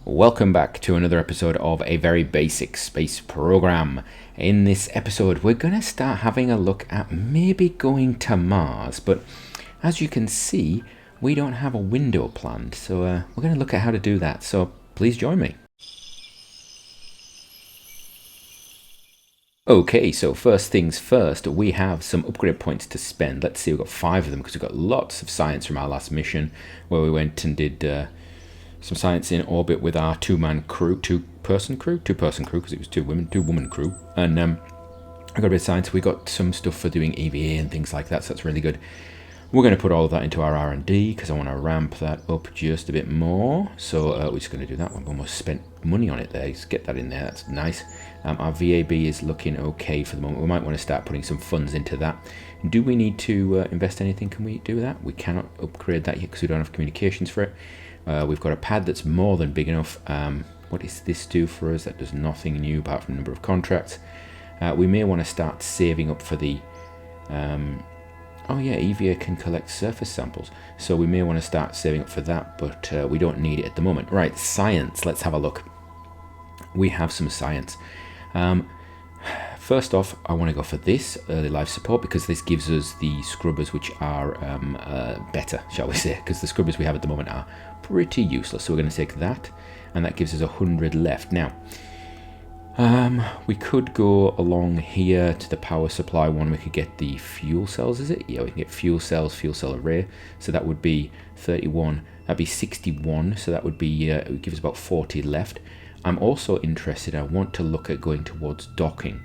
Welcome back to another episode of A Very Basic Space Program. In this episode, we're going to start having a look at maybe going to Mars, but as you can see, we don't have a window planned, so we're going to look at how to do that, so please join me. Okay, so first things first, we have some upgrade points to spend. Let's see, we've got 5 of them because we've got lots of science from our last mission where we went and did some science in orbit with our two-person crew, because it was two-woman crew, and I got a bit of science. We got some stuff for doing EVA and things like that, so that's really good. We're going to put all of that into our R&D because I want to ramp that up just a bit more. So we're just going to do that one. We almost spent money on it there. Just get that in there. That's nice. Our VAB is looking okay for the moment. We might want to start putting some funds into that. Do we need to invest anything? Can we do that? We cannot upgrade that yet because we don't have communications for it. We've got a pad that's more than big enough. What does this do for us? That does nothing new apart from the number of contracts. We may want to start saving up for the... oh yeah, EVA can collect surface samples. So we may want to start saving up for that, but we don't need it at the moment. Right, science. Let's have a look. We have some science. First off, I want to go for this, early life support, because this gives us the scrubbers which are better, shall we say, because the scrubbers we have at the moment are pretty useless. So we're going to take that, and that gives us 100 left. Now, we could go along here to the power supply one. We could get the fuel cells, is it? Yeah, we can get fuel cells, fuel cell array. So that would be 31, that'd be 61. So that would be, it would give us about 40 left. I'm also interested, I want to look at going towards docking.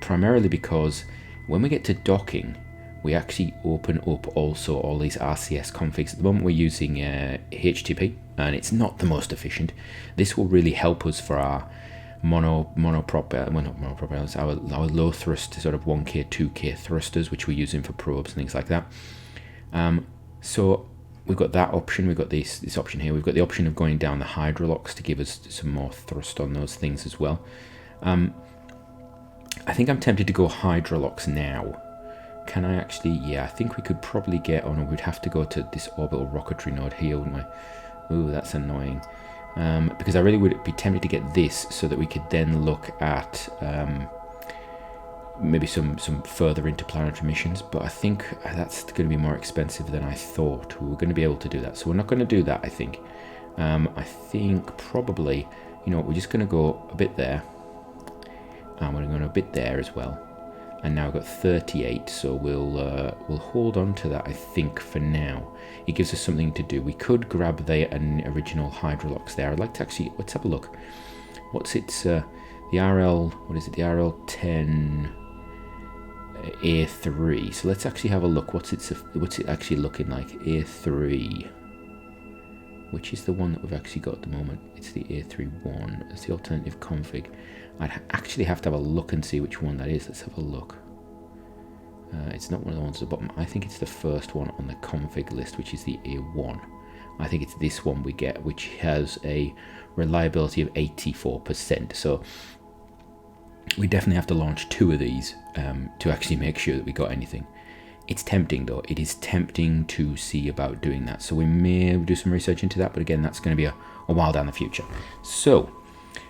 Primarily because when we get to docking, we actually open up also all these RCS configs. At the moment we're using HTTP, and it's not the most efficient. This will really help us for our our low thrust sort of 1K, 2K thrusters, which we're using for probes and things like that. So we've got that option, we've got this option here, we've got the option of going down the hydrolocks to give us some more thrust on those things as well. I think I'm tempted to go hydrolocks now. Can I actually? Yeah, I think we could probably get on. We'd have to go to this orbital rocketry node here, wouldn't we? Ooh, that's annoying. Because I really would be tempted to get this so that we could then look at maybe some further interplanetary missions. But I think that's going to be more expensive than I thought. We were going to be able to do that, so we're not going to do that. I think. I think probably, you know, we're just going to go a bit there. And we're going to go a bit there as well, and now we've got 38, so we'll hold on to that, I think, for now. It gives us something to do. We could grab the original hydrolocks there. I'd like to actually, let's have a look. What's its the RL? What is it? The RL10 A3. So let's actually have a look. What's it actually looking like? A3. Which is the one that we've actually got at the moment? It's the A31. It's the alternative config. I'd actually have to have a look and see which one that is. Let's have a look. It's not one of the ones at the bottom. I think it's the first one on the config list, which is the A1. I think it's this one we get, which has a reliability of 84%. So we definitely have to launch 2 of these to actually make sure that we got anything. It's tempting though. It is tempting to see about doing that. So we may do some research into that, but again, that's going to be a while down the future. So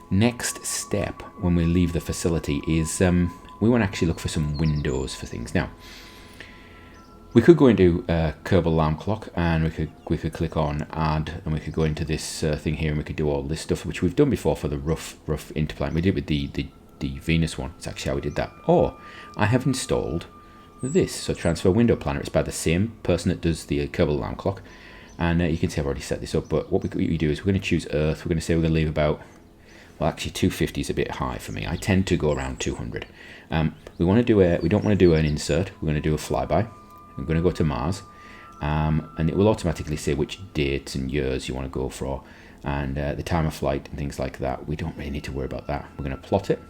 next step when we leave the facility is we want to actually look for some windows for things. Now, we could go into Kerbal Alarm Clock, and we could click on Add, and we could go into this thing here, and we could do all this stuff, which we've done before for the rough interplanet. We did with the Venus one. It's actually how we did that. Or I have installed this, so Transfer Window Planner. It's by the same person that does the Kerbal Alarm Clock, and you can see I've already set this up. But what we do is we're going to choose Earth. We're going to say we're going to leave about, well, actually 250 is a bit high for me. I tend to go around 200. We don't want to do an insert. We're going to do a flyby. We're going to go to Mars, and it will automatically say which dates and years you want to go for, and the time of flight and things like that. We don't really need to worry about that. We're going to plot it,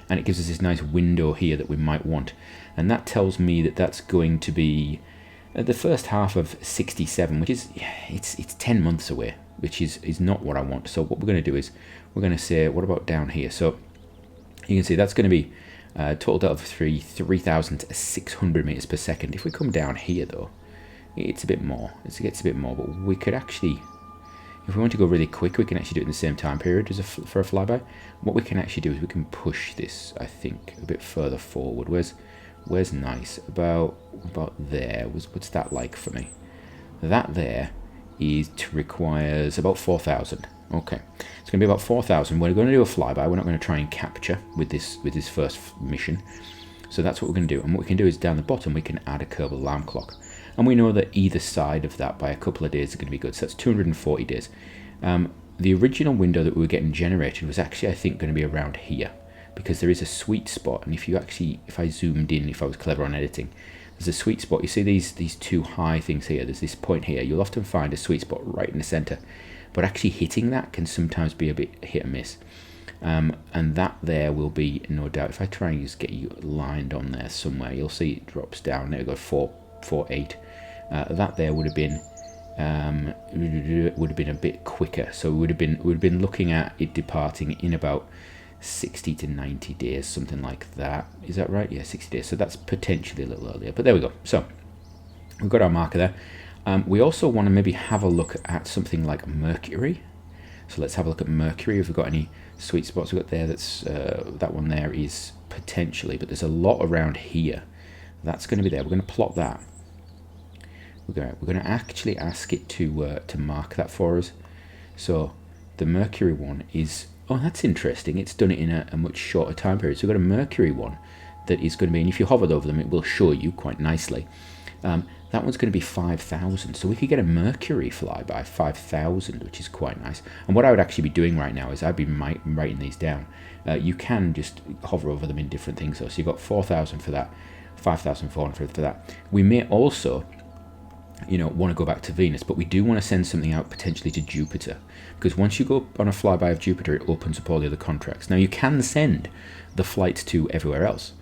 and it gives us this nice window here that we might want, and that tells me that that's going to be the first half of 67, which is, it's 10 months away, which is not what I want. So what we're going to do is we're going to say, what about down here? So you can see that's going to be total delta of 3,600 meters per second. If we come down here though, it's a bit more. It gets a bit more, but we could actually, if we want to go really quick, we can actually do it in the same time period as for a flyby. What we can actually do is we can push this, I think, a bit further forward. Where's nice? About there. What's that like for me? That there requires about 4,000. Okay, it's going to be about 4,000. We're going to do a flyby. We're not going to try and capture with this first mission. So that's what we're going to do. And what we can do is down the bottom we can add a Kerbal alarm clock. And we know that either side of that by a couple of days is going to be good. So that's 240 days. The original window that we were getting generated was actually, I think, going to be around here, because there is a sweet spot. And if I zoomed in, if I was clever on editing, there's a sweet spot. You see these two high things here. There's this point here. You'll often find a sweet spot right in the center, but actually hitting that can sometimes be a bit hit and miss. And that there will be, no doubt, if I try and just get you lined on there somewhere, you'll see it drops down. There we go, 4.8. That there would have been a bit quicker. So we would have been looking at it departing in about 60 to 90 days, something like that. Is that right? Yeah, 60 days. So that's potentially a little earlier, but there we go. So we've got our marker there. We also want to maybe have a look at something like Mercury. So let's have a look at Mercury. If we've got any sweet spots we've got there, that one there is potentially, but there's a lot around here. That's going to be there. We're going to plot that. We're going to actually ask it to mark that for us. So the Mercury one is, oh, that's interesting. It's done it in a much shorter time period. So we've got a Mercury one that is going to be, and if you hover over them, it will show you quite nicely. That one's going to be 5,000. So we could get a Mercury flyby 5,000, which is quite nice. And what I would actually be doing right now is I'd be writing these down. You can just hover over them in different things. So you've got 4,000 for that, 5,400 for that. We may also, want to go back to Venus, but we do want to send something out potentially to Jupiter, because once you go on a flyby of Jupiter, it opens up all the other contracts. Now you can send the flights to everywhere else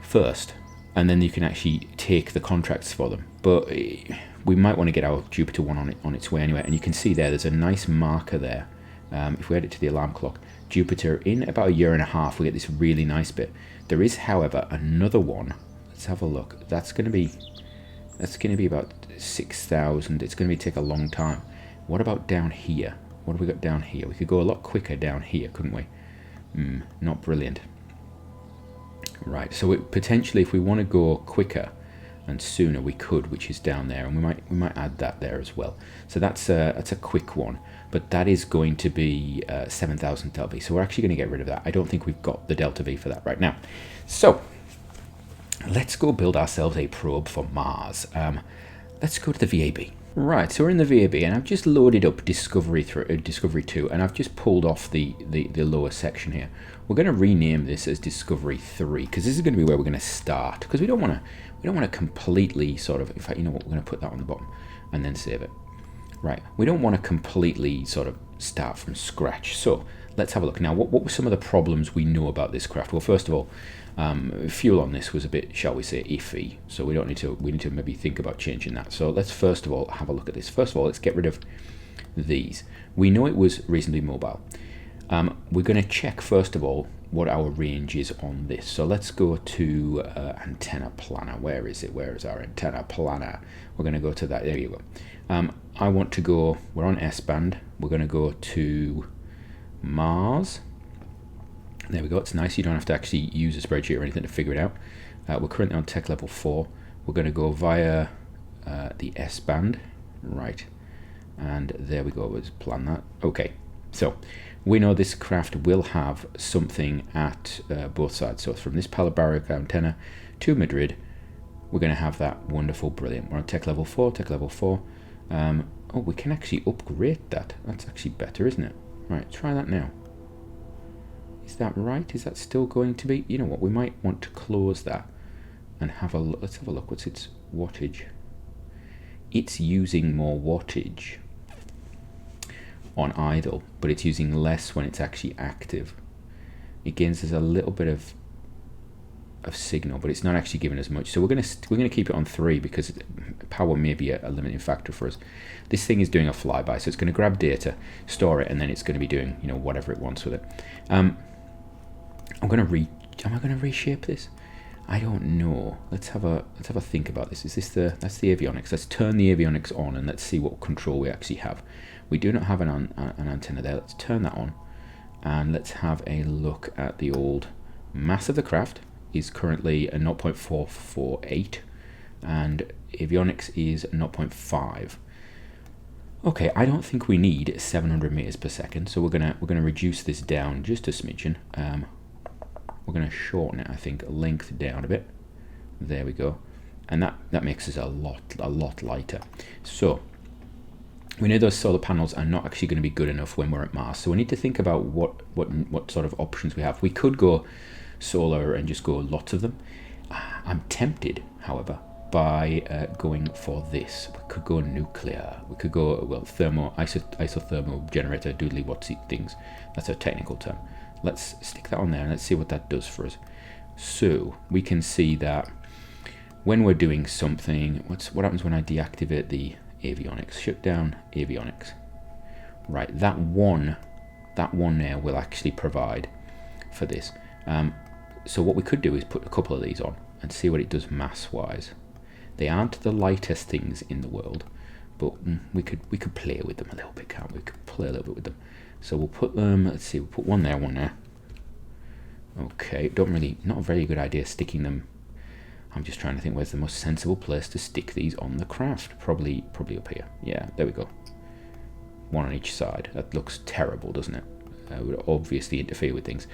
first, and then you can actually take the contracts for them. But we might want to get our Jupiter one on its way anyway. And you can see there's a nice marker there. If we add it to the alarm clock, Jupiter, in about a year and a half, we get this really nice bit. There is, however, another one. Let's have a look. That's going to be about 6,000. It's going to take a long time. What about down here? What have we got down here? We could go a lot quicker down here, couldn't we? Not brilliant. Right, so potentially, if we want to go quicker and sooner, we could, which is down there, and we might add that there as well. So that's a quick one, but that is going to be 7,000 delta V. So we're actually going to get rid of that. I don't think we've got the delta V for that right now. So let's go build ourselves a probe for Mars. Let's go to the VAB. Right, so we're in the VAB, and I've just loaded up Discovery 2, and I've just pulled off the lower section here. We're going to rename this as Discovery 3, because this is going to be where we're going to start, because we don't want to completely sort of, in fact, you know what, we're going to put that on the bottom and then save it. Right, we don't want to completely sort of start from scratch. So let's have a look. Now, what were some of the problems we know about this craft? Well, first of all, fuel on this was a bit, shall we say, iffy. So we need to maybe think about changing that. So let's first of all have a look at this. First of all, let's get rid of these. We know it was reasonably mobile. We're going to check first of all what our range is on this. So let's go to antenna planner. Where is it? Where is our antenna planner? We're going to go to that. There you go. I want to go, we're on S-band. We're going to go to Mars. There we go. It's nice. You don't have to actually use a spreadsheet or anything to figure it out. We're currently on tech level 4. We're going to go via the S-band. Right. And there we go. Let's plan that. Okay. So we know this craft will have something at both sides. So from this parabolic antenna to Madrid, we're going to have that wonderful, brilliant. We're on tech level 4, tech level 4. Oh, we can actually upgrade that. That's actually better, isn't it? Right, try that now. Is that right? Is that still going to be? You know what? We might want to close that and have a look. Let's have a look. What's its wattage? It's using more wattage on idle, but it's using less when it's actually active. It gains us a little bit of signal, but it's not actually giving us much. So we're gonna keep it on 3 because power may be a limiting factor for us. This thing is doing a flyby, so it's going to grab data, store it, and then it's going to be doing whatever it wants with it. Am I going to reshape this? I don't know. Let's have a think about this. Is this that's the avionics? Let's turn the avionics on and let's see what control we actually have. We do not have an antenna there. Let's turn that on and let's have a look at the old mass of the craft. Is currently a 0.448 and avionics is 0.5. Okay, I don't think we need 700 meters per second, so we're gonna reduce this down just a smidgen. We're gonna shorten it, I think, length down a bit. There we go, and that makes us a lot lighter. So we know those solar panels are not actually going to be good enough when we're at Mars, so we need to think about what sort of options we have. We could go solar and just go lots of them. I'm tempted, however, by going for this. We could go nuclear. We could go, well, isothermal generator, doodly whatsy things. That's a technical term. Let's stick that on there and let's see what that does for us. So we can see that when we're doing something, what happens when I deactivate the avionics? Shut down avionics. Right, that one there will actually provide for this. So what we could do is put a couple of these on and see what it does mass-wise. They aren't the lightest things in the world, but we could play with them a little bit, can't we? We could play a little bit with them. So we'll put them, let's see, we'll put one there, one there. Okay, not a very good idea sticking them. I'm just trying to think where's the most sensible place to stick these on the craft. Probably up here. Yeah, there we go. One on each side. That looks terrible, doesn't it? It would obviously interfere with things.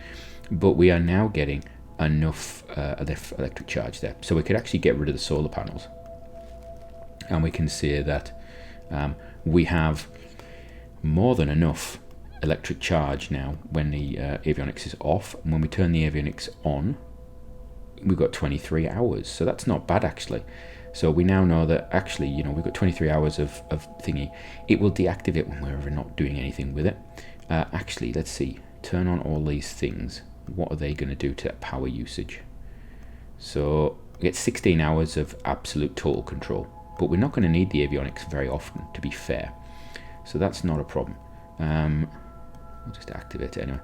But we are now getting enough electric charge there. So we could actually get rid of the solar panels. And we can see that we have more than enough electric charge now when the avionics is off. And when we turn the avionics on, we've got 23 hours. So that's not bad, actually. So we now know that actually, we've got 23 hours of thingy. It will deactivate when we're not doing anything with it. Actually, let's see. Turn on all these things. What are they going to do to power usage? So we get 16 hours of absolute total control. But we're not going to need the avionics very often, to be fair. So that's not a problem. We'll just activate it anyway.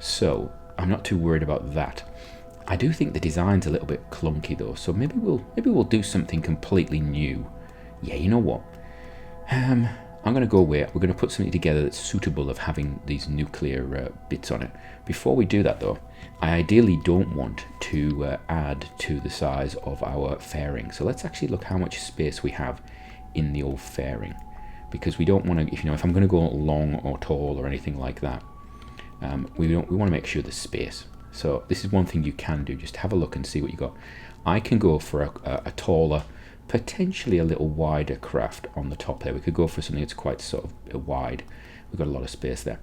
So I'm not too worried about that. I do think the design's a little bit clunky though, so maybe we'll do something completely new. Yeah, you know what? I'm going to go away. We're going to put something together that's suitable of having these nuclear bits on it. Before we do that though, I ideally don't want to add to the size of our fairing. So let's actually look how much space we have in the old fairing, because we don't want to, if I'm going to go long or tall or anything like that, we want to make sure there's space. So this is one thing you can do, just have a look and see what you got. I can go for a taller, potentially a little wider craft on the top there. We could go for something that's quite sort of wide. We've got a lot of space there.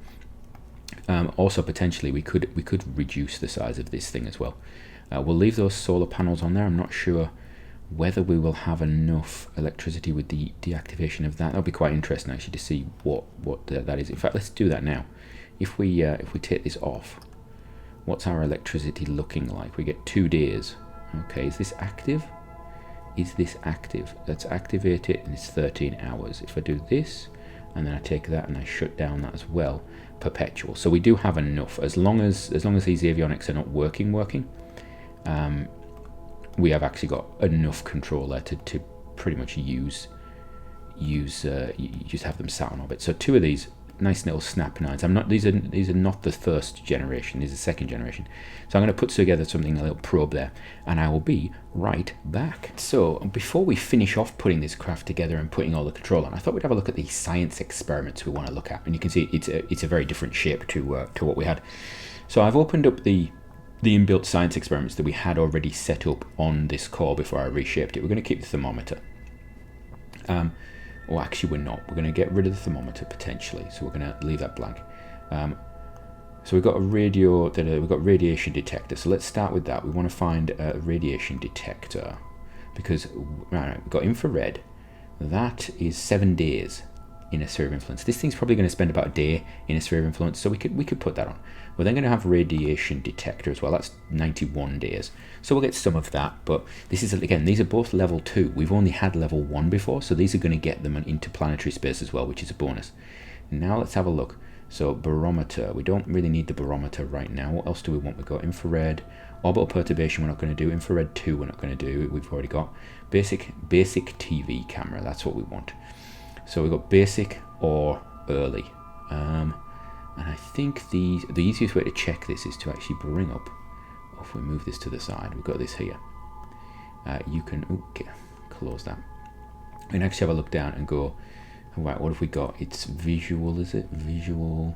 Also potentially we could reduce the size of this thing as well. We'll leave those solar panels on there. I'm not sure whether we will have enough electricity with the deactivation of that. That'll be quite interesting actually to see what that is. In fact, let's do that now. If we take this off, what's our electricity looking like? We get 2 days. Okay, is this active? Is this active? Let's activate it, and it's 13 hours. If I do this, and then I take that and I shut down that as well, perpetual. So we do have enough. As long as these avionics are not working, we have actually got enough control there to pretty much use you just have them sat on orbit. So 2 of these nice little snap 9s. These are not the first generation, these are second generation. So I'm going to put together something, a little probe there, and I will be right back. So before we finish off putting this craft together and putting all the control on, I thought we'd have a look at the science experiments we want to look at, and you can see it's a very different shape to what we had. So I've opened up the inbuilt science experiments that we had already set up on this core before I reshaped it. We're going to keep the thermometer. Or actually we're not. We're going to get rid of the thermometer potentially, so we're going to leave that blank. So we've got we've got radiation detector. So let's start with that. We want to find a radiation detector because we've got infrared. That is 7 days in a sphere of influence. This thing's probably going to spend about a day in a sphere of influence, so we could put that on. We're then going to have radiation detector as well. That's 91 days. So we'll get some of that, but this is, again, these are both level 2. We've only had level 1 before, so these are going to get them into planetary space as well, which is a bonus. Now let's have a look. So barometer, we don't really need the barometer right now. What else do we want? We've got infrared, orbital perturbation we're not going to do, infrared 2 we're not going to do, we've already got basic TV camera, that's what we want. So we've got basic or early. And I think the easiest way to check this is to actually bring up, if we move this to the side, we've got this here. You can close that. We can actually have a look down and go, right, what have we got? It's visual, is it? Visual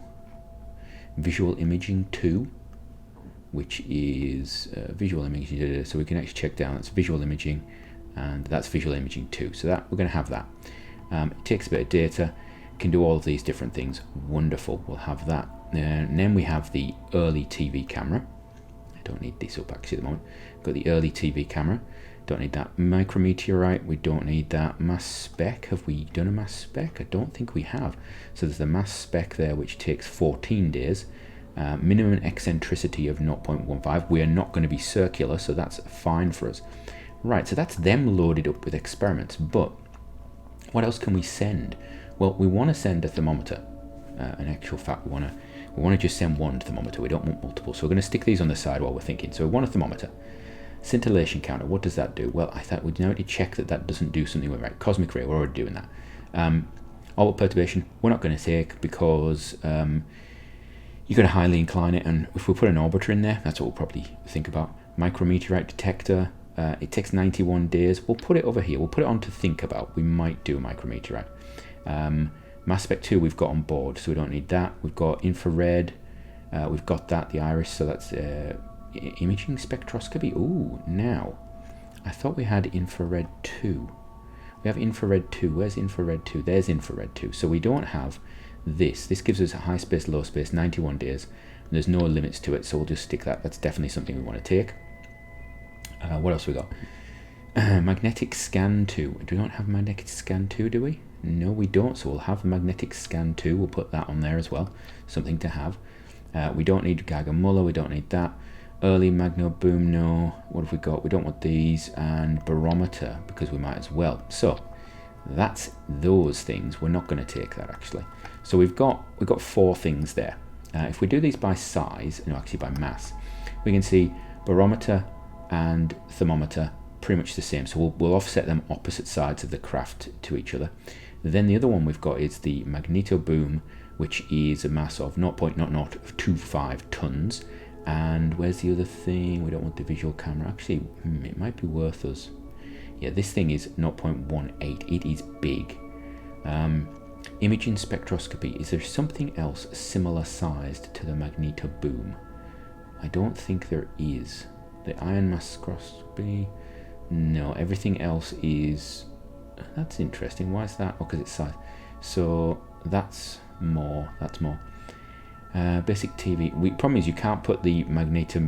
imaging 2, which is visual imaging. So we can actually check down, that's visual imaging, and that's visual imaging 2. So that we're going to have that. It takes a bit of data, can do all of these different things. Wonderful, we'll have that. And then we have the early TV camera. I don't need this up actually at the moment. Got the early TV camera. Don't need that. Micrometeorite, we don't need that. Mass spec, have we done a mass spec? I don't think we have. So there's the mass spec there, which takes 14 days. Minimum eccentricity of 0.15. We are not going to be circular, so that's fine for us. Right, so that's them loaded up with experiments. But what else can we send? Well, we want to send a thermometer. In actual fact, we want to just send one thermometer. We don't want multiple. So we're going to stick these on the side while we're thinking. So we want a thermometer. Scintillation counter, what does that do? Well, I thought we'd now to check that doesn't do something right. Cosmic ray, we're already doing that. Orbital perturbation, we're not going to take because you've got to highly incline it, and if we put an orbiter in there, that's what we'll probably think about. Micrometeorite detector, it takes 91 days. We'll put it over here. We'll put it on to think about. We might do a micrometeorite. Mass spec 2 we've got on board, so we don't need that. We've got infrared, we've got that, the iris, so that's imaging spectroscopy. Ooh, now I thought we had infrared 2. We have infrared 2. Where's infrared 2? There's infrared 2. So we don't have this. This gives us a high space, low space, 91 days. And there's no limits to it, so we'll just stick that. That's definitely something we want to take. What else we got? Magnetic scan 2. Do we not have magnetic scan 2, do we? No, we don't. So we'll have magnetic scan 2. We'll put that on there as well. Something to have. We don't need Geiger Muller. We don't need that. Early magno boom, no. What have we got? We don't want these. And barometer, because we might as well. So that's those things. We're not going to take that actually. So we've got 4 things there. If we do these by size, no, actually by mass, we can see barometer and thermometer pretty much the same. So we'll offset them opposite sides of the craft to each other. Then the other one we've got is the magneto boom, which is a mass of 0.0025 tons. And where's the other thing? We don't want the visual camera. Actually, it might be worth us. Yeah, this thing is 0.18. It is big. Imaging spectroscopy. Is there something else similar sized to the magneto boom? I don't think there is. The ion mass spectroscopy. No, everything else is. That's interesting. Why is that? Oh, because it's size. So that's more. That's more. Basic TV. Problem is you can't put the magnometer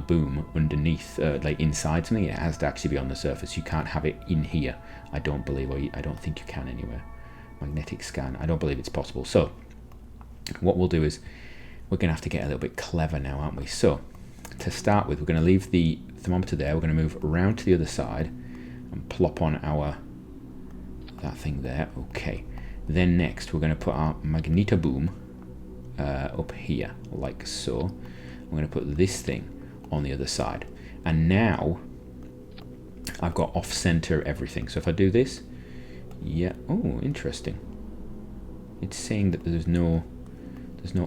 boom underneath, like inside something. It has to actually be on the surface. You can't have it in here. I don't believe, or I don't think you can anywhere. Magnetic scan. I don't believe it's possible. So what we'll do is we're going to have to get a little bit clever now, aren't we? So to start with, we're going to leave the thermometer there. We're going to move around to the other side and plop on that thing there. Okay. Then next, we're going to put our magneto boom up here, like so. We're going to put this thing on the other side. And now, I've got off-center everything. So if I do this, yeah, oh, interesting. It's saying that there's no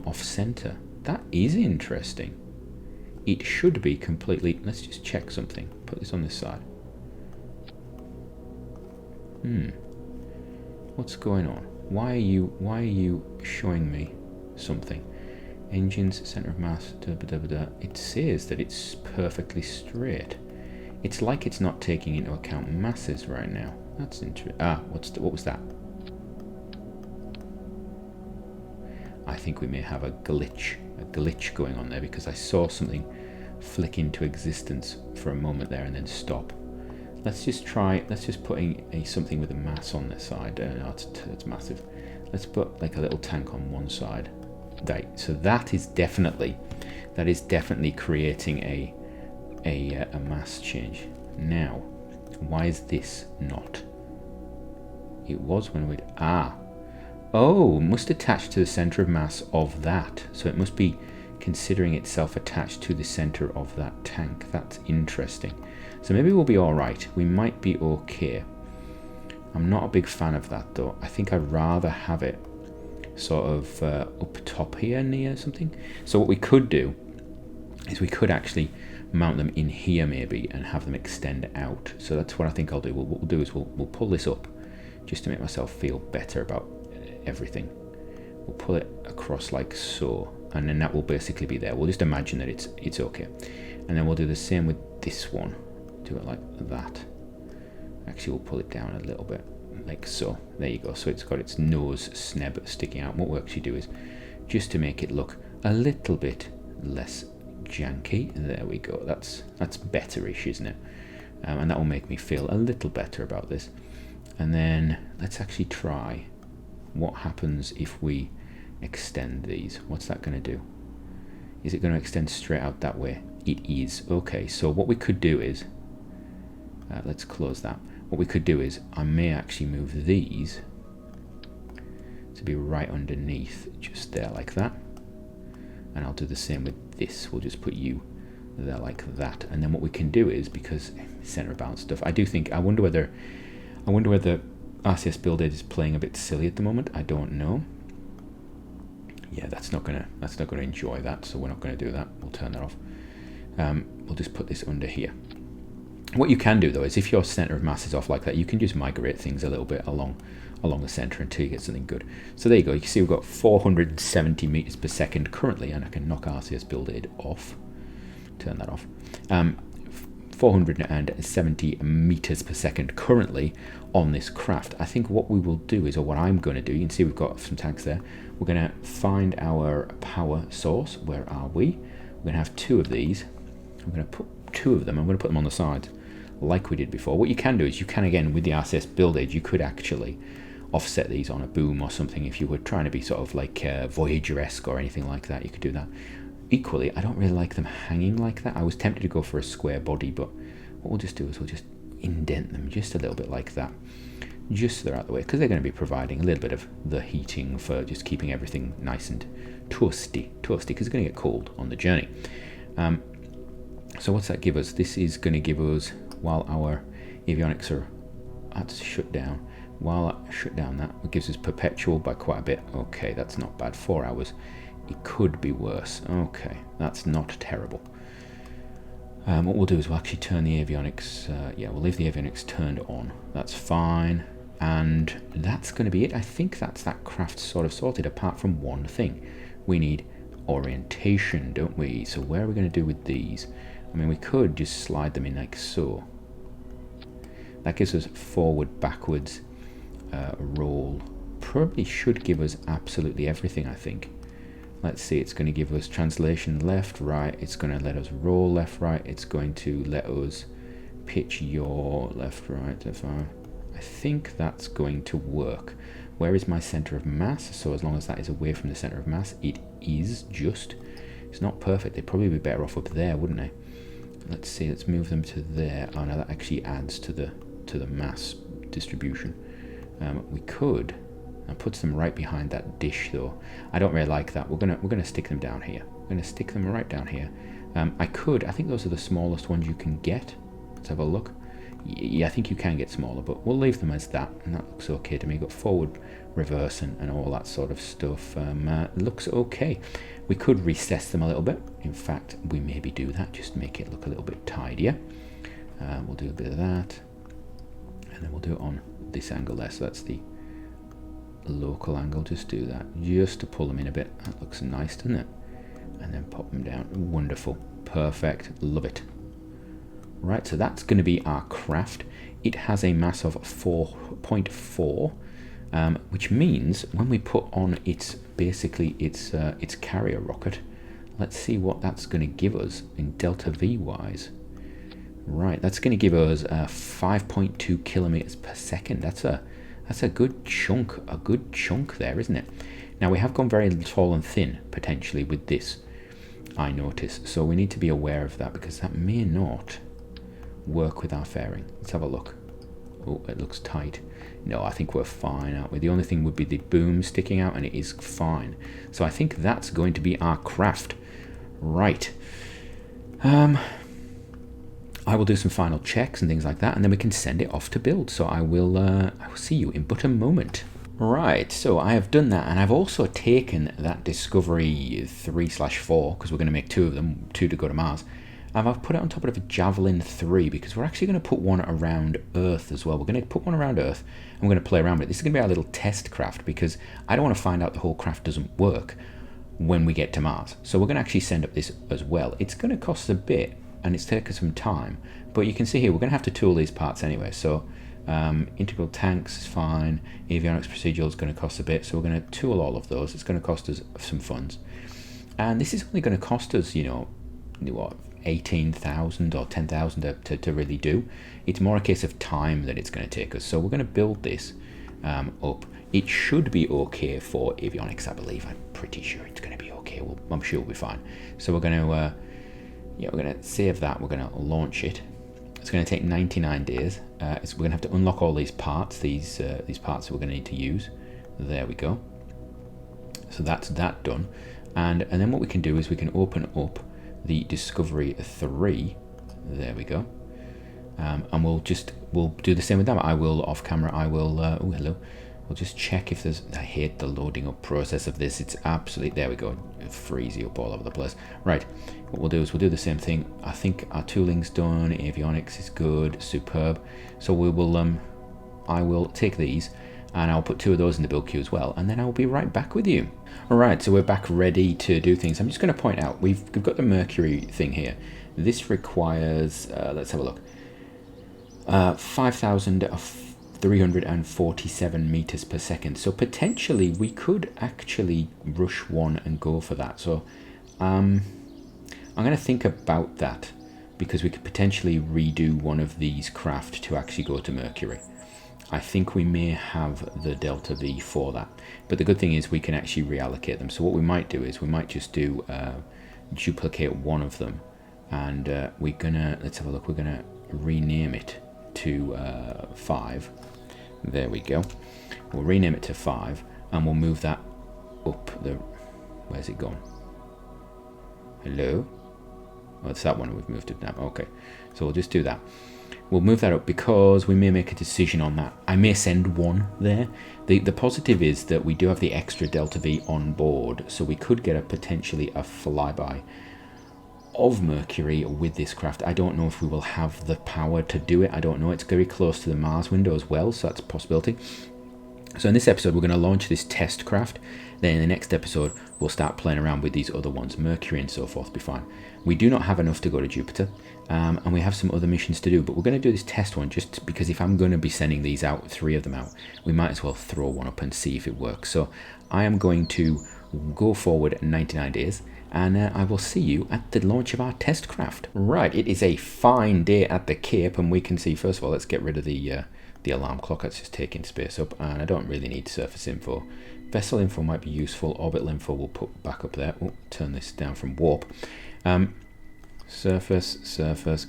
off-center. That is interesting. It should be completely, let's just check something. Put this on this side. What's going on? Why are you showing me something? Engines, center of mass, it says that it's perfectly straight. It's like it's not taking into account masses right now. That's interesting. What was that? I think we may have a glitch going on there, because I saw something flick into existence for a moment there and then stop. Let's just put something with a mass on this side. No, it's massive. Let's put like a little tank on one side. Right, so that is definitely creating a mass change. Now, why is this not? It was when we'd Oh, must attach to the center of mass of that. So it must be considering itself attached to the center of that tank. That's interesting. So maybe we'll be all right. We might be okay. I'm not a big fan of that though. I think I'd rather have it sort of up top here near something. So what we could do is we could actually mount them in here maybe and have them extend out. So that's what I think I'll do. What we'll do is we'll pull this up just to make myself feel better about everything. We'll pull it across like so, and then that will basically be there. We'll just imagine that it's okay, and then we'll do the same with this one. Do it like that. Actually, we'll pull it down a little bit like so. There you go. So it's got its nose sneb sticking out. What we'll actually do is just to make it look a little bit less janky. There we go. That's better-ish, isn't it? And that will make me feel a little better about this. And then let's actually try what happens if we extend these. What's that going to do? Is it going to extend straight out that way? It is. Okay, so what we could do is, let's close that. What we could do is, I may actually move these to be right underneath, just there like that. And I'll do the same with this. We'll just put you there like that. And then what we can do is, because center of balance stuff, I wonder whether RCS build aid is playing a bit silly at the moment. I don't know. Yeah, that's not gonna enjoy that, so we're not gonna do that. We'll turn that off. We'll just put this under here. What you can do though is if your center of mass is off like that, you can just migrate things a little bit along the center until you get something good. So there you go. You can see we've got 470 meters per second currently, and I can knock RCS build aid off. Turn that off. 470 meters per second currently on this craft. I think what we will do is, or what I'm going to do, you can see we've got some tanks there. We're going to find our power source. Where are we? We're going to have two of these. I'm going to put two of them. I'm going to put them on the sides like we did before. What you can do is you can, again, with the RCS build aid, you could actually offset these on a boom or something if you were trying to be sort of like Voyager-esque or anything like that. You could do that. Equally, I don't really like them hanging like that. I was tempted to go for a square body, but what we'll just do is we'll just indent them just a little bit like that, just so they're out of the way, because they're going to be providing a little bit of the heating for just keeping everything nice and toasty, because it's going to get cold on the journey. So what's that give us? This is going to give us, while our avionics are shut down, while I shut down that, it gives us perpetual by quite a bit. Okay, that's not bad. 4 hours. It could be worse. Okay, that's not terrible. What we'll do is we'll actually turn the avionics, we'll leave the avionics turned on. That's fine. And that's going to be it. I think that's that craft sort of sorted, apart from one thing. We need orientation, don't we? So where are we going to do with these? I mean, we could just slide them in like so. That gives us forward, backwards, roll. Probably should give us absolutely everything, I think. Let's see, it's going to give us translation left, right. It's going to let us roll left, right. It's going to let us pitch your left, right, left, right. I think that's going to work. Where is my center of mass? So as long as that is away from the center of mass, it is just. It's not perfect. They'd probably be better off up there, wouldn't they? Let's see, let's move them to there. Oh no, that actually adds to the mass distribution. We could. And puts them right behind that dish though. I don't really like that. We're gonna stick them down here. We're gonna stick them right down here. I think those are the smallest ones you can get. Let's have a look. Yeah, I think you can get smaller, but we'll leave them as that, and that looks okay to me. Got forward, reverse, and all that sort of stuff. Looks okay. We could recess them a little bit. In fact, we maybe do that, just to make it look a little bit tidier. We'll do a bit of that, and then we'll do it on this angle there. So that's the local angle. Just do that, just to pull them in a bit. That looks nice, doesn't it? And then pop them down. Wonderful, perfect, love it. Right, so that's going to be our craft. It has a mass of 4.4, which means when we put on its carrier rocket, let's see what that's going to give us in delta V wise. Right, that's going to give us 5.2 kilometers per second. That's a good chunk there, isn't it? Now we have gone very tall and thin potentially with this, I notice. So we need to be aware of that, because that may not work with our fairing. Let's have a look. Oh, it looks tight. No, I think we're fine, aren't we? The only thing would be the boom sticking out, and it is fine. So I think that's going to be our craft. Right. I will do some final checks and things like that, and then we can send it off to build. So I will see you in but a moment. Right, so I have done that, and I've also taken that Discovery 3/4, because we're going to make 2 of them, 2 to go to Mars, and I've put it on top of a Javelin 3, because we're actually going to put one around Earth as well. We're going to put one around Earth, and we're going to play around with it. This is going to be our little test craft, because I don't want to find out the whole craft doesn't work when we get to Mars. So we're going to actually send up this as well. It's going to cost a bit, and it's taken some time, but you can see here, we're going to have to tool these parts anyway, so integral tanks is fine, avionics procedural is going to cost a bit, so we're going to tool all of those. It's going to cost us some funds, and this is only going to cost us, you know, what, 18,000 or 10,000 to really do. It's more a case of time that it's going to take us, so we're going to build this up. It should be okay for avionics, I believe. I'm pretty sure it's going to be okay. I'm sure we'll be fine. So we're going to we're going to save that. We're going to launch it. It's going to take 99 days. We're going to have to unlock all these parts, these parts that we're going to need to use. There we go. So that's that done. And then what we can do is we can open up the Discovery 3. There we go. And we'll do the same with that. I will, off camera, oh, hello. We'll just check if there's, I hate the loading up process of this. It's absolutely, there we go, it frees you up all over the place. Right, what we'll do is we'll do the same thing. I think our tooling's done, avionics is good, superb. So we will, I will take these and I'll put 2 of those in the build queue as well, and then I'll be right back with you. All right, so we're back ready to do things. I'm just going to point out, we've got the Mercury thing here. This requires, let's have a look, 5,347 meters per second. So potentially we could actually rush one and go for that. So I'm going to think about that, because we could potentially redo one of these craft to actually go to Mercury. I think we may have the Delta V for that, but the good thing is we can actually reallocate them. So what we might do is we might just do duplicate one of them, and we're gonna, let's have a look, we're gonna rename it to 5. There we go. We'll rename it to 5, and we'll move that up the, where's it gone? Hello? Oh, it's that one, we've moved it now. Okay, so we'll just do that. We'll move that up because we may make a decision on that. I may send one there. The positive is that we do have the extra Delta V on board, so we could get potentially a flyby of Mercury with this craft. I don't know if we will have the power to do it. I don't know. It's very close to the Mars window as well, so that's a possibility. So in this episode, we're going to launch this test craft. Then in the next episode, we'll start playing around with these other ones, Mercury and so forth, be fine. We do not have enough to go to Jupiter, and we have some other missions to do, but we're going to do this test one just because if I'm going to be sending these out, 3 of them out, we might as well throw one up and see if it works. So I am going to go forward 99 days, and I will see you at the launch of our test craft. Right, it is a fine day at the Cape, and we can see, first of all, let's get rid of the alarm clock. That's just taking space up, and I don't really need surface info. Vessel info might be useful. Orbital info we'll put back up there. We'll turn this down from warp. Surface,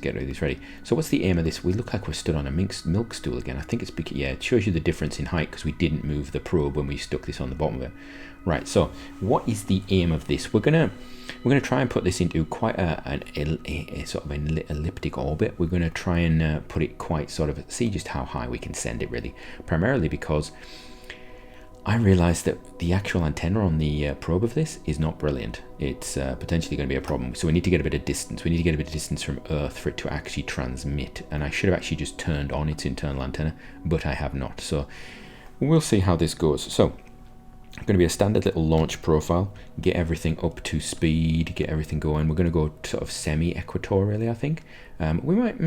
get rid of this, ready. So what's the aim of this? We look like we're stood on a milk stool again. I think it's because, yeah, it shows you the difference in height because we didn't move the probe when we stuck this on the bottom of it. Right, so what is the aim of this? We're gonna try and put this into quite a sort of an elliptic orbit. We're gonna try and put it quite sort of, see just how high we can send it really. Primarily because I realized that the actual antenna on the probe of this is not brilliant. It's potentially going to be a problem. So we need to get a bit of distance. We need to get a bit of distance from Earth for it to actually transmit. And I should have actually just turned on its internal antenna, but I have not. So we'll see how this goes. So going to be a standard little launch profile. Get everything up to speed. Get everything going. We're going to go sort of semi-equatorially, I think. We might...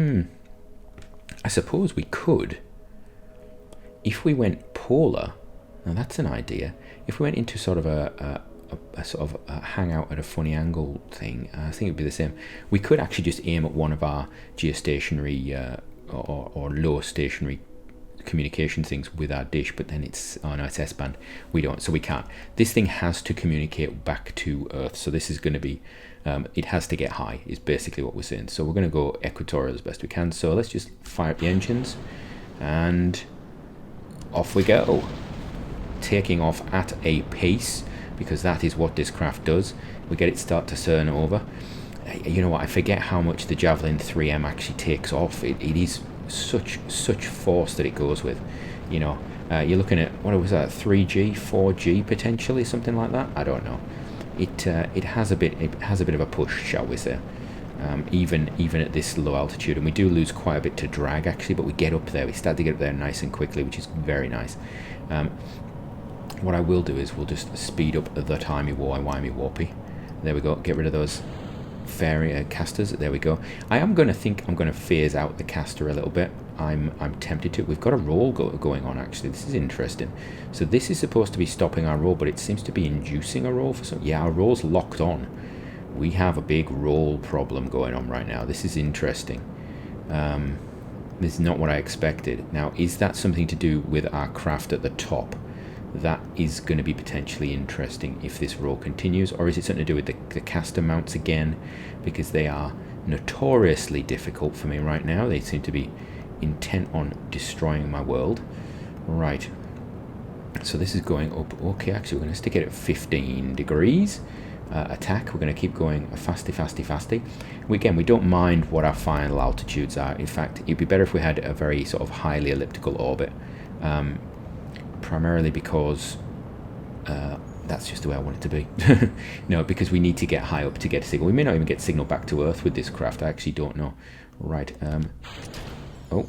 I suppose we could. If we went polar... Now that's an idea. If we went into sort of a sort of a hangout at a funny angle thing, I think it'd be the same. We could actually just aim at one of our geostationary or low stationary communication things with our dish, but then it's on its S-band. We don't, so we can't. This thing has to communicate back to Earth, so this is going to be, it has to get high, is basically what we're saying. So we're going to go equatorial as best we can. So let's just fire up the engines. and off we go, taking off at a pace, because that is what this craft does. We get it start to turn over. You know what, I forget how much the Javelin 3M actually takes off. It is such force that it goes with. You know, you're looking at, what was that, 3G, 4G potentially, something like that. I don't know. It has a bit of a push, shall we say, even at this low altitude, and we do lose quite a bit to drag actually, but we get up there. We start to get up there nice and quickly, which is very nice. What I will do is we'll just speed up the timey-wimey warpy. There we go. Get rid of those fairy casters. There we go. I am going to think I'm going to phase out the caster a little bit. I'm tempted to. We've got a roll going on actually. This is interesting. So this is supposed to be stopping our roll, but it seems to be inducing a roll for some. Yeah, our roll's locked on. We have a big roll problem going on right now. This is interesting. This is not what I expected. Now, is that something to do with our craft at the top? That is going to be potentially interesting if this roll continues, or is it something to do with the caster mounts again, because they are notoriously difficult for me right now. They seem to be intent on destroying my world. Right, so this is going up. Okay, actually we're going to stick it at 15 degrees attack. We're going to keep going fasty. We don't mind what our final altitudes are. In fact, it'd be better if we had a very sort of highly elliptical orbit, primarily because that's just the way I want it to be. No, because we need to get high up to get a signal. We may not even get signal back to Earth with this craft. I actually don't know. Right. Oh,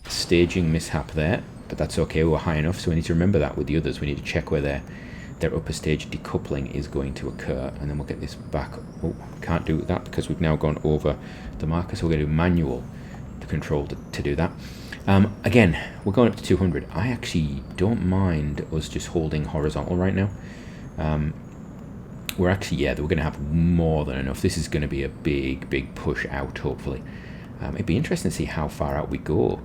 staging mishap there, but that's okay. We're high enough, so we need to remember that with the others. We need to check where their upper stage decoupling is going to occur, and then we'll get this back. Oh, can't do that because we've now gone over the marker, so we're going to do manual control to do that. Again, we're going up to 200. I actually don't mind us just holding horizontal right now. We're actually, yeah, we're going to have more than enough. This is going to be a big push out, hopefully. It'd be interesting to see how far out we go.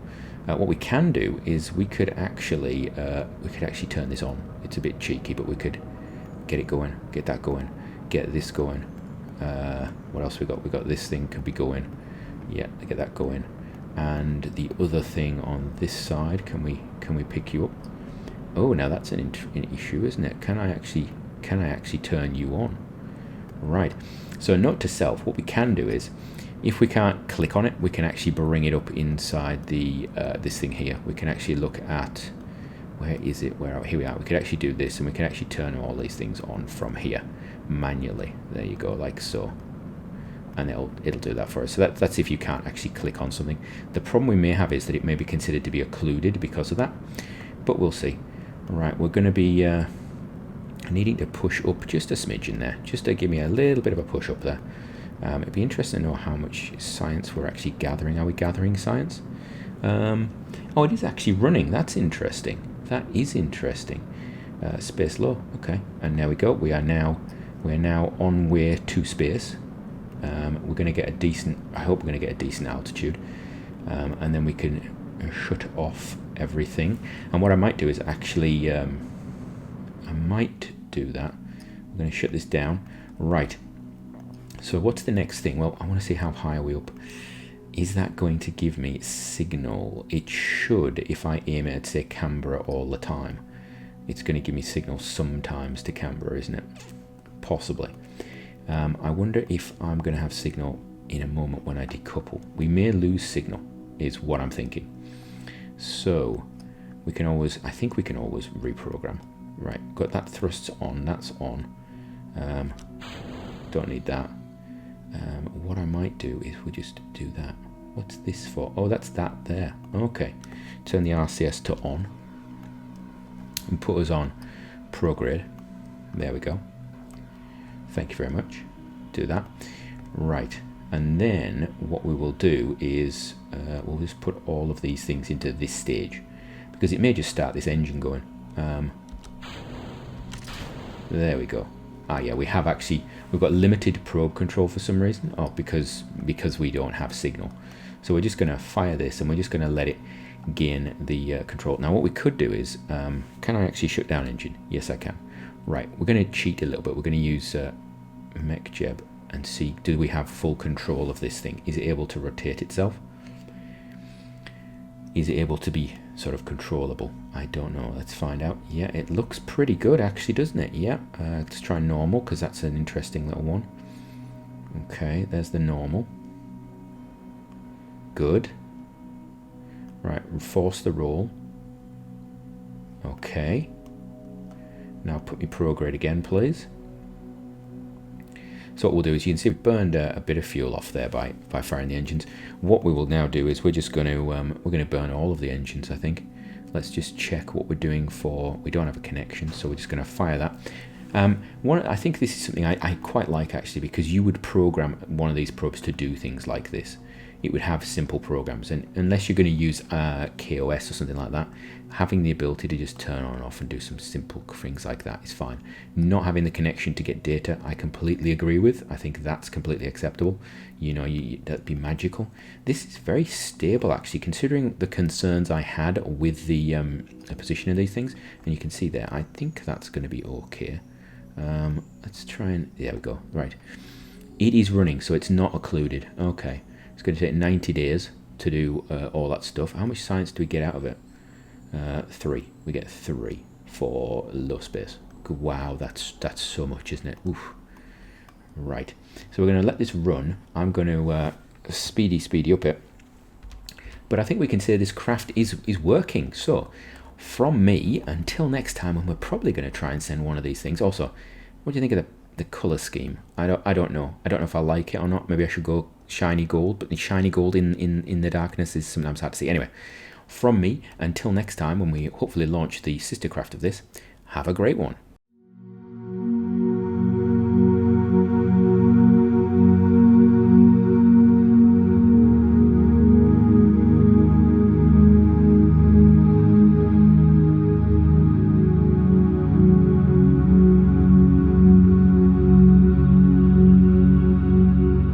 What we can do is we could actually turn this on. It's a bit cheeky, but we could get it going, get that going, get this going. What else we got? We got this thing could be going. Yeah, get that going. And the other thing on this side, can we pick you up? Oh, now that's an issue, isn't it? Can I actually turn you on? Right. So note to self, what we can do is, if we can't click on it, we can actually bring it up inside the this thing here. We can actually look at, where is it? Here we are. We could actually do this, and we can actually turn all these things on from here manually. There you go, like so. And it'll do that for us. So that's if you can't actually click on something. The problem we may have is that it may be considered to be occluded because of that, but we'll see. Right, we're going to be needing to push up just a smidgen there, just to give me a little bit of a push up there. It'd be interesting to know how much science we're actually gathering. Are we gathering science? Oh, it is actually running. That's interesting. That is interesting. Space low. Okay, and there we go. We're now on way to space. We're going to get a decent, I hope we're going to get a decent altitude, and then we can shut off everything. And what I might do is actually, I might do that. I'm going to shut this down. Right. So what's the next thing? Well, I want to see how high are we up. Is that going to give me signal? It should, if I aim at, say, Canberra all the time. It's going to give me signal sometimes to Canberra, isn't it? Possibly. I wonder if I'm going to have signal in a moment when I decouple. We may lose signal, is what I'm thinking. So we can always, I think we can always reprogram. Right, got that thrusts on, that's on. Don't need that. What I might do is we just do that. What's this for? Oh, that's that there. Okay, turn the RCS to on and put us on prograde. There we go. Thank you very much. Do that. Right, and then what we will do is we'll just put all of these things into this stage, because it may just start this engine going. There we go. Ah, yeah, we've got limited probe control for some reason. Oh, because we don't have signal. So we're just going to fire this, and we're just going to let it gain the control. Now, what we could do is, can I actually shut down engine? Yes, I can. Right, we're going to cheat a little bit. We're going to use MechJeb and see, do we have full control of this thing? Is it able to rotate itself? is it able to be sort of controllable? I don't know. Let's find out. Yeah, it looks pretty good actually, doesn't it? Yeah. Let's try normal, because that's an interesting little one. Okay, there's the normal. Good. Right, force the roll. Okay. Now put me prograde again, please. So what we'll do is, you can see we've burned a bit of fuel off there by firing the engines. What we will now do is we're just going to burn all of the engines, I think. Let's just check what we're doing for. We don't have a connection, so we're just going to fire that. I think this is something I quite like actually, because you would program one of these probes to do things like this. It would have simple programs, and unless you're going to use KOS or something like that, having the ability to just turn on and off and do some simple things like that is fine. Not having the connection to get data, I completely agree with. I think that's completely acceptable. You know, that'd be magical. This is very stable actually, considering the concerns I had with the position of these things. And you can see there, I think that's going to be okay. Let's try and, there we go. Right, it is running, so it's not occluded. Okay. It's going to take 90 days to do all that stuff. How much science do we get out of it? 3. We get 3 for low space. Wow, that's so much, isn't it? Oof. Right. So we're going to let this run. I'm going to speedy up it. But I think we can say this craft is working. So from me, until next time, and we're probably going to try and send one of these things. Also, what do you think of the color scheme? I don't know. I don't know if I like it or not. Maybe I should go shiny gold, but the shiny gold in the darkness is sometimes hard to see. Anyway, from me, until next time when we hopefully launch the sister craft of this, have a great one.